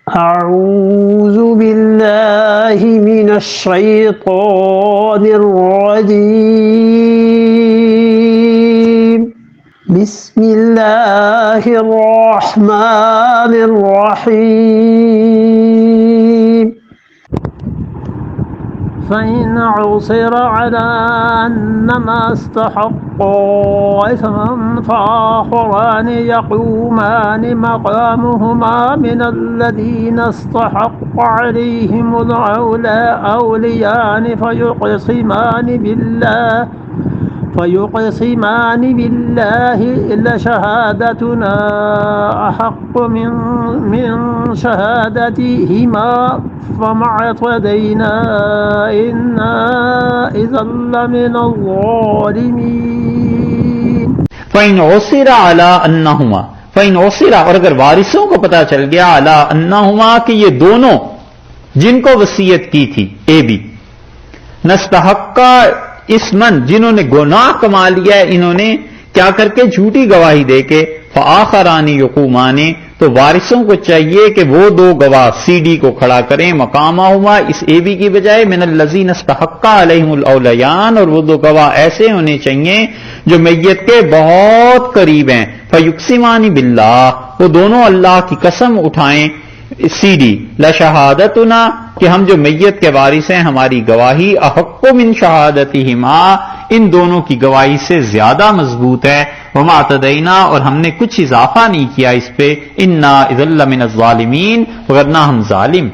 أعوذ بالله من الشيطان الرجيم بسم الله الرحمن الرحيم فإن عُثِرَ على أنما استحقا إثما فآخران يقومان مقامهما من الذين استحق عليهم الأوليان فيقسمان بالله لشهادتنا أحق من شهادتهما فما اعتدينا إنا إذا لمن الظالمين فَإِنْ عُثِرَ عَلَىٰ أَنَّهُمَا فَإِنْ عُثِرَ اور اگر وارثوں کو پتہ چل گیا عَلَىٰ أَنَّهُمَا کہ یہ دونوں جن کو وصیت کی تھی اے بی نستحقا اسمن جنہوں نے گناہ کما لیا ہے انہوں نے کیا کر کے جھوٹی گواہی دے کے فآخران یقومان تو وارثوں کو چاہیے کہ وہ دو گواہ سی ڈی کو کھڑا کریں مقامہما اس اے بی کی بجائے من الذین استحق علیہم الاولیان اور وہ دو گواہ ایسے ہونے چاہیے جو میت کے بہت قریب ہیں فیقسمان باللہ وہ دونوں اللہ کی قسم اٹھائیں سی ڈی لشہادتنا کہ ہم جو میت کے وارث ہیں ہماری گواہی احق من شہادتہما ان دونوں کی گواہی سے زیادہ مضبوط ہے وما اعتدینا اور ہم نے کچھ اضافہ نہیں کیا اس پہ انا اذا لمن الظالمین ورنہ ہم ظالم